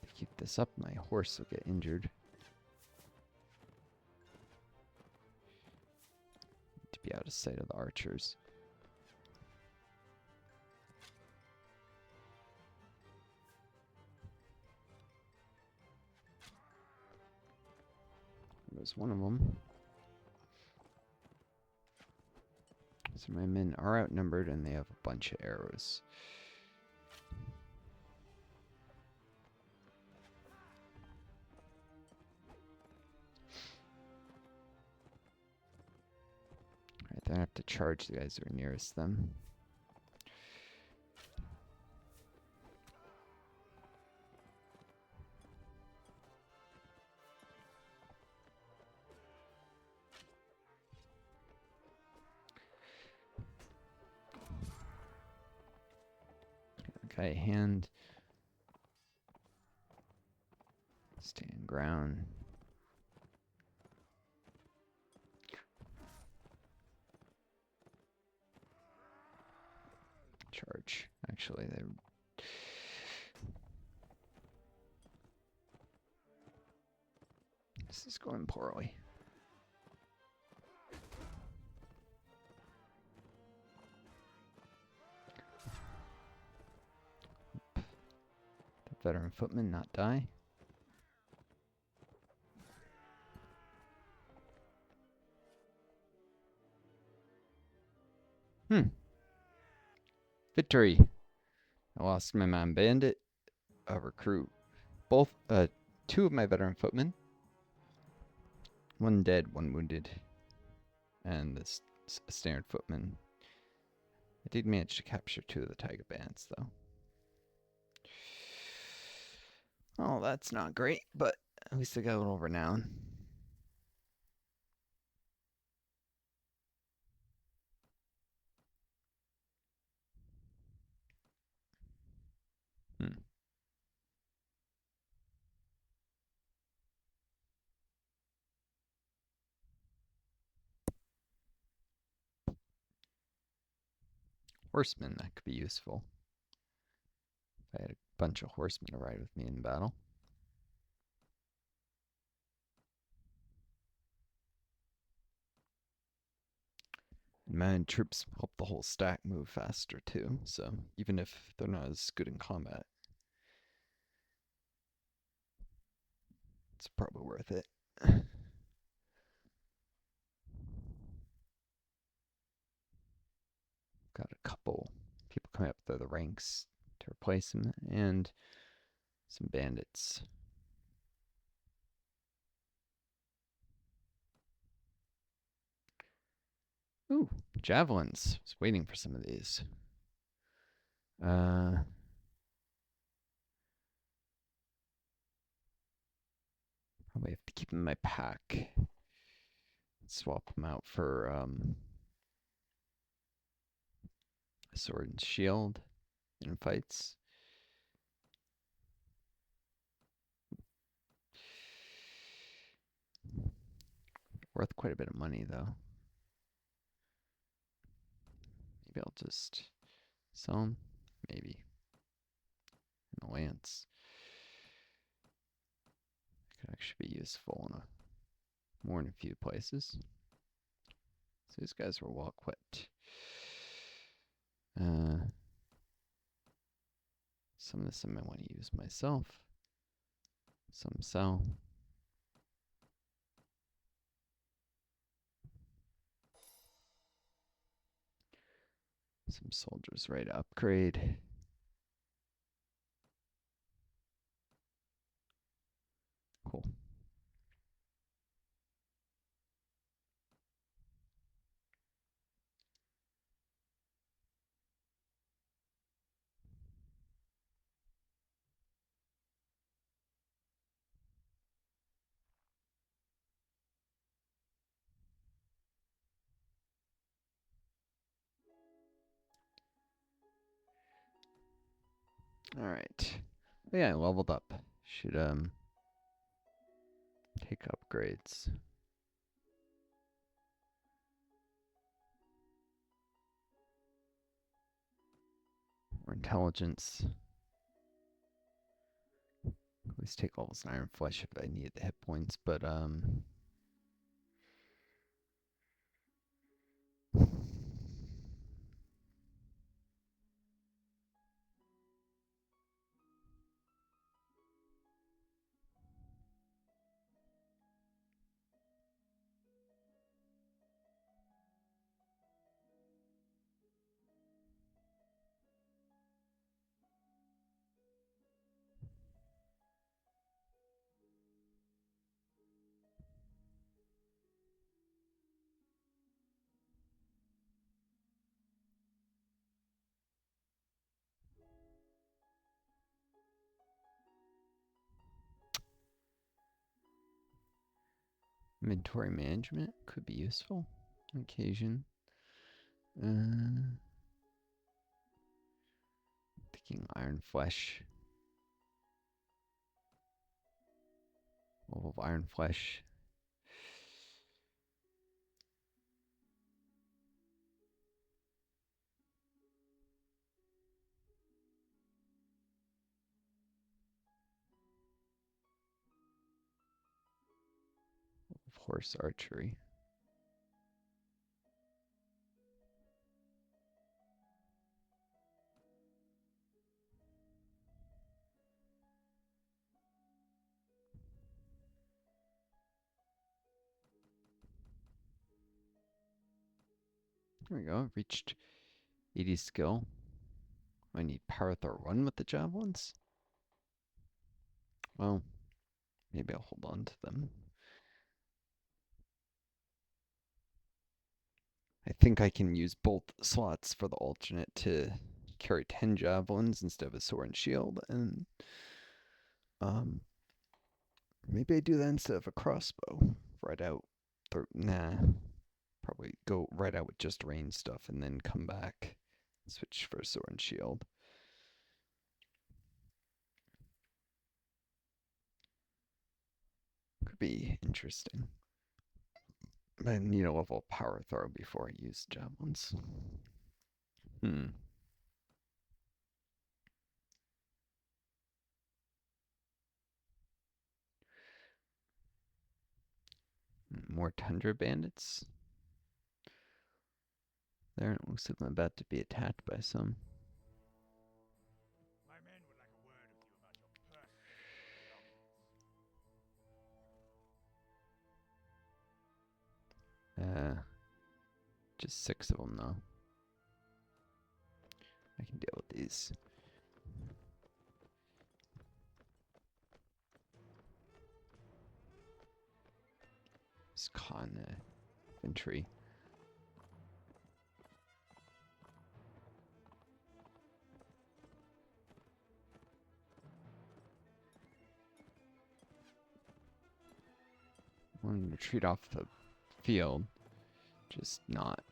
If I keep this up, my horse will get injured. To be out of sight of the archers. There's one of them. So my men are outnumbered and they have a bunch of arrows. Alright, then I have to charge the guys who are nearest them. Okay, hand. Stand ground. charge. Actually, this is going poorly. The veteran footman not die. Victory. I lost my man bandit, a recruit. Two of my veteran footmen. One dead, one wounded. And this standard footman. I did manage to capture 2 of the tiger bands, though. Oh, that's not great, but at least I got a little renown. Horsemen, that could be useful. If I had a bunch of horsemen to ride with me in battle. Man, troops help the whole stack move faster too, so even if they're not as good in combat, it's probably worth it. Got a couple people coming up through the ranks to replace him, and some bandits. Ooh, javelins. I was waiting for some of these. Probably have to keep them in my pack. Swap them out for a sword and shield in fights. Worth quite a bit of money, though. Maybe I'll just sell them. Maybe. And a lance. Could actually be useful in more in a few places. So these guys were well equipped. Some of this I might want to use myself. Some sell. Some soldiers ready to upgrade. Cool. Alright. Oh yeah, I leveled up. Should take upgrades. Or intelligence. At least take levels in Iron Flesh if I need the hit points, but inventory management could be useful on occasion. Thinking Iron Flesh. Level of Iron Flesh. horse archery. There we go. Reached 80 skill. I need power throw 1 with the javelins. Well, maybe I'll hold on to them. I think I can use both slots for the alternate to carry 10 javelins instead of a sword and shield, and maybe I do that instead of a crossbow. Right out. Nah. Probably go right out with just range stuff and then come back. Switch for sword and shield. Could be interesting. I need a level power throw before I use javelins. More tundra bandits. There, it looks like I'm about to be attacked by some. My men would like a word with you about your personal belongings. Just 6 of them though. I can deal with these. It's con infantry. I want to retreat off the field, just not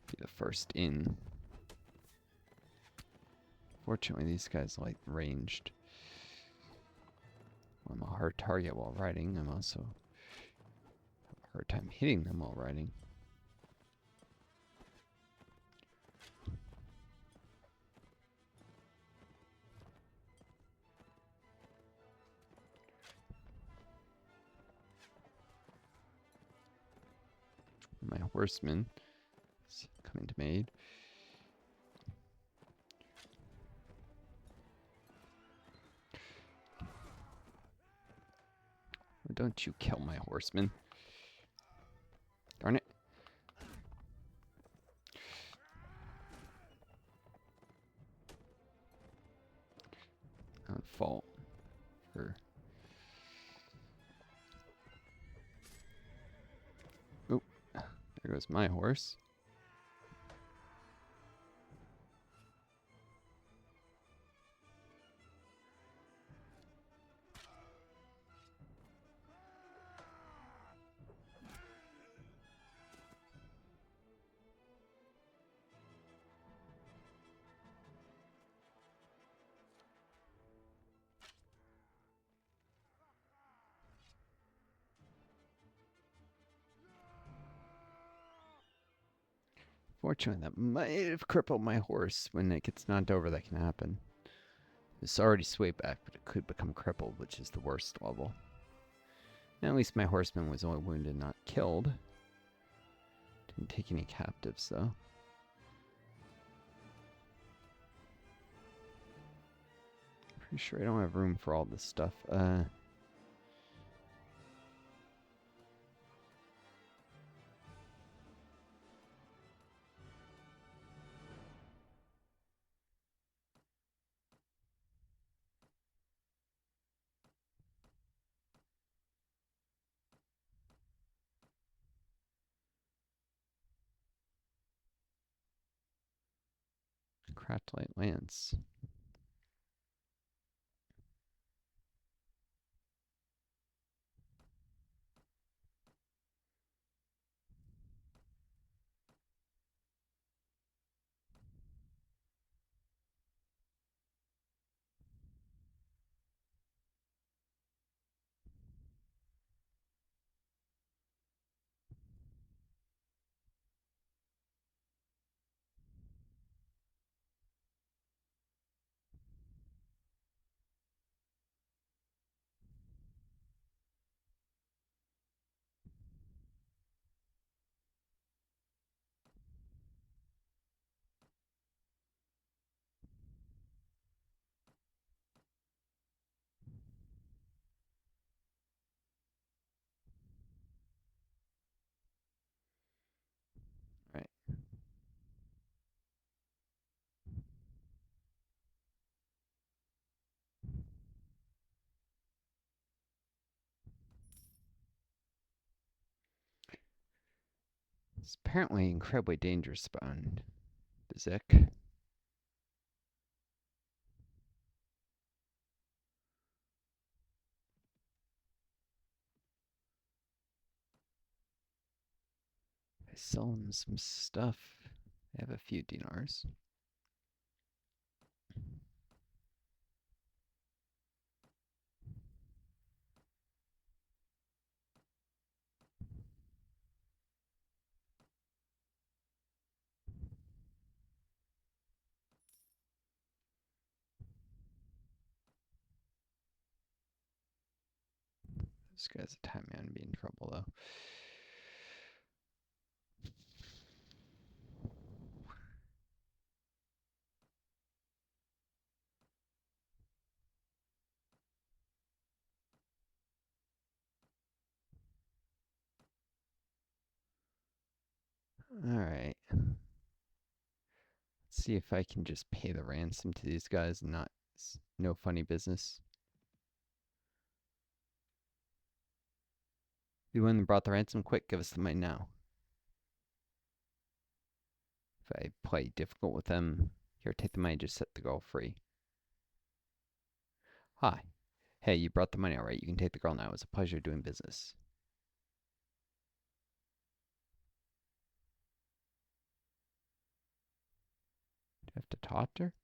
be the first in. Fortunately, these guys like ranged. I'm a hard target while riding. I'm also have a hard time hitting them while riding. My horseman is coming to aid. Don't you kill my horseman. Darn it. Not fault for... Oop. There goes my horse. Fortunately, that might have crippled my horse. When it gets knocked over, that can happen. It's already swayed back, but it could become crippled, which is the worst level. And at least my horseman was only wounded, not killed. Didn't take any captives, though. Pretty sure I don't have room for all this stuff. Craft light lance. It's apparently incredibly dangerous spawn, Bizek. I sell him some stuff. I have a few dinars. This guy's a time man be in trouble though. Alright. Let's see if I can just pay the ransom to these guys and not no funny business. You went and brought the ransom quick, give us the money now. If I play difficult with them, here, take the money, just set the girl free. Hi. Hey, you brought the money, alright, you can take the girl now. It was a pleasure doing business. Do I have to talk to her?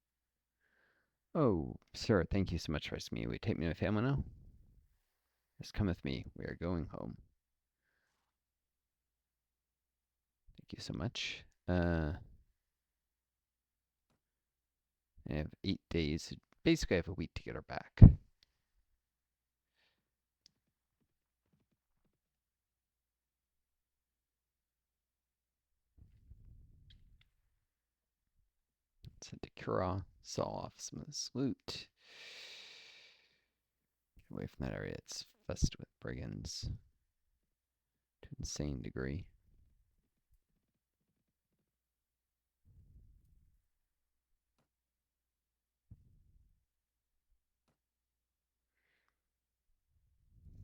Oh, sir, thank you so much for asking me. Will you take me to my family now? Yes, come with me. We are going home. Thank you so much. I have 8 days. Basically, I have a week to get her back. Sent to Kura. Saw off some of this loot. Get away from that area. It's infested with brigands to an insane degree.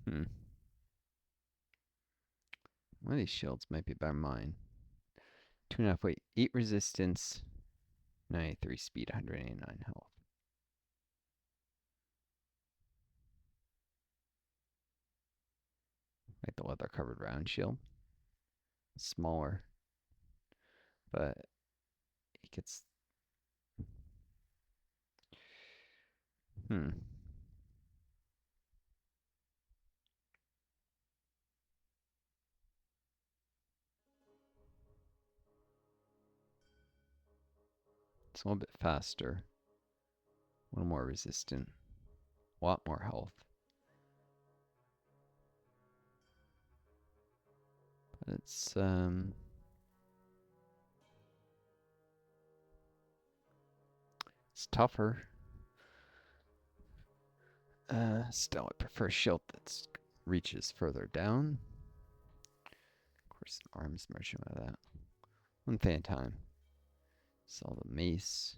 Hmm. One of these shields might be better than mine. 2.5 weight, 8 resistance, 93 speed, 189 health. Like the leather covered round shield. Smaller. But it gets. Hmm. It's a little bit faster. A little more resistant. A lot more health. But it's tougher. Still, I prefer a shield that reaches further down. Of course, an arms merchant with that. One thing at a time. Sell the mace.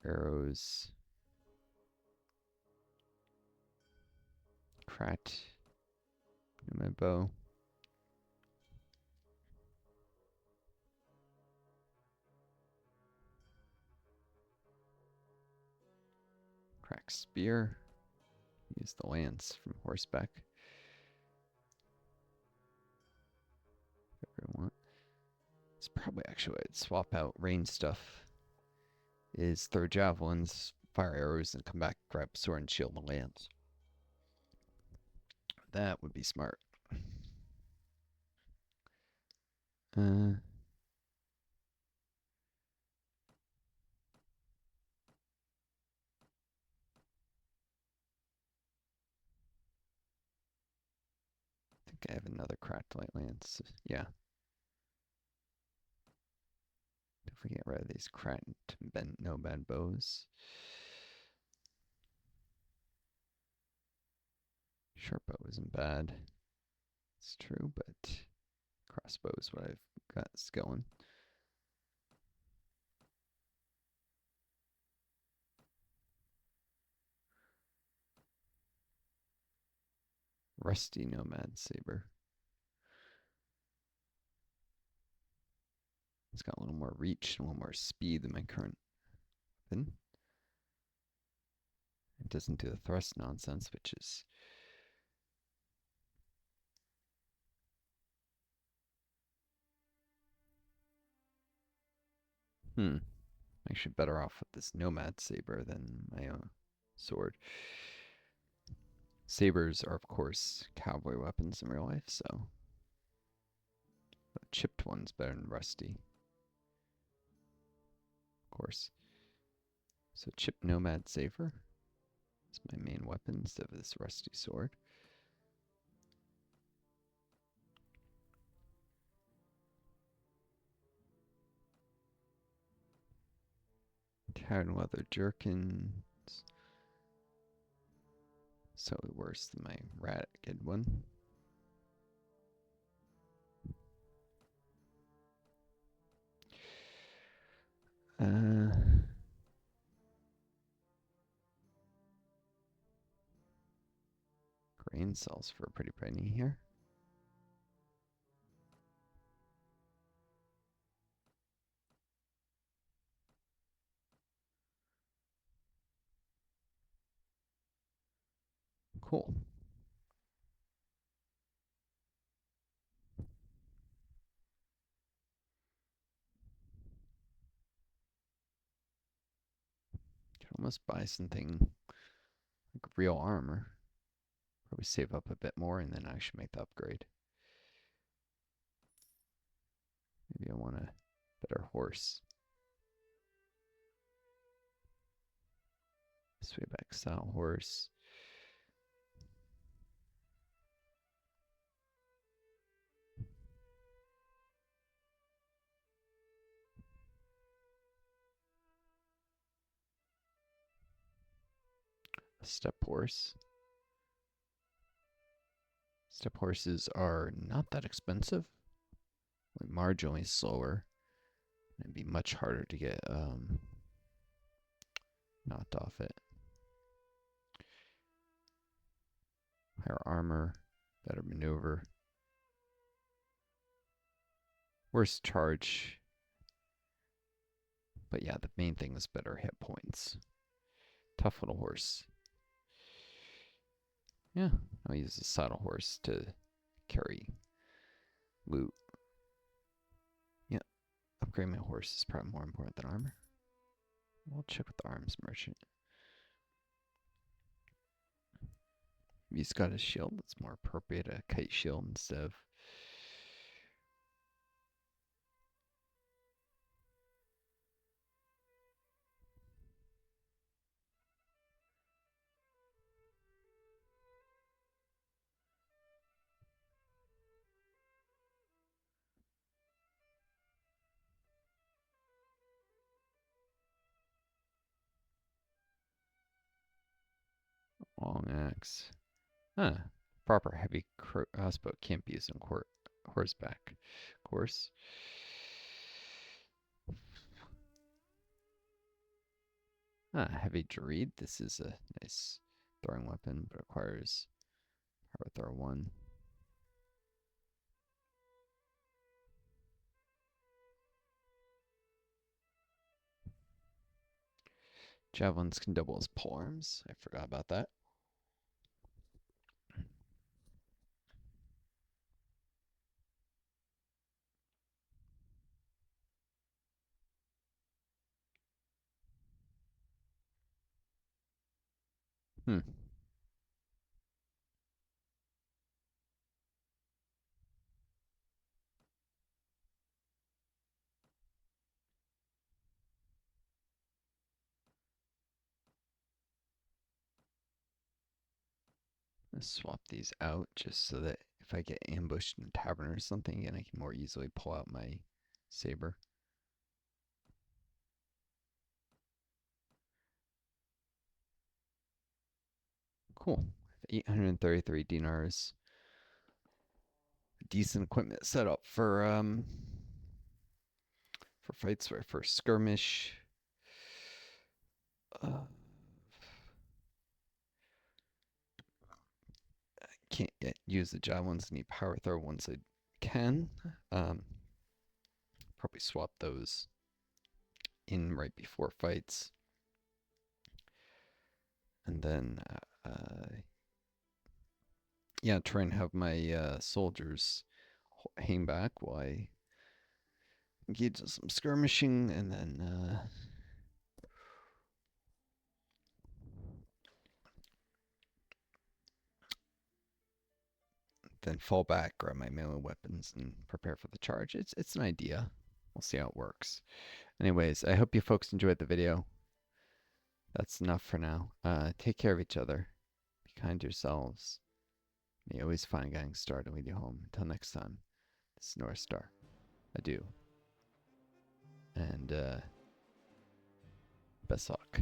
Arrows. Crat. My bow. Crack spear. Use the lance from horseback. Whatever I want. It's probably actually what I'd swap out range stuff. Is throw javelins, fire arrows, and come back, grab sword and shield and lance. That would be smart. I think I have another cracked light lance. Yeah. Definitely get rid of these cracked no bad bows. Sharp bow isn't bad. It's true, but crossbow is what I've got going. Rusty nomad saber. It's got a little more reach and a little more speed than my current weapon. It doesn't do the thrust nonsense, which is actually better off with this Nomad Saber than my own sword. Sabers are, of course, cowboy weapons in real life, so the chipped one's better than rusty, of course. So chipped Nomad Saber is my main weapon instead of this rusty sword. Tattered leather jerkin. Slightly worse than my ragged one. Grain sells for a pretty penny here. Cool. Could almost buy something like real armor. Probably save up a bit more and then actually make the upgrade. Maybe I want a better horse. Swayback style horse. A step horse. Step horses are not that expensive. Only marginally slower. It'd be much harder to get knocked off it. Higher armor, better maneuver. Worse charge. But yeah, the main thing is better hit points. Tough little horse. Yeah, I'll use the saddle horse to carry loot. Yeah, upgrade my horse is probably more important than armor. We'll check with the arms merchant. He's got a shield that's more appropriate, a kite shield instead of long axe. Huh. Proper heavy crossbow can't be used on horseback course. Heavy Dreed. This is a nice throwing weapon, but requires power throw 1. Javelins can double as polearms. I forgot about that. Hmm. Let's swap these out just so that if I get ambushed in a tavern or something, and I can more easily pull out my saber. Cool. 833 dinars. Decent equipment set up for fights for first skirmish. Can't yet use the javelins. Need power throw once I can. probably swap those in right before fights. And then, yeah, try and have my soldiers hang back while I engage in some skirmishing, and then fall back, grab my melee weapons, and prepare for the charge. It's an idea. We'll see how it works. Anyways, I hope you folks enjoyed the video. That's enough for now. Take care of each other. Be kind to yourselves. May you always find getting started and lead you home. Until next time, this is Northstar. Adieu. And best luck.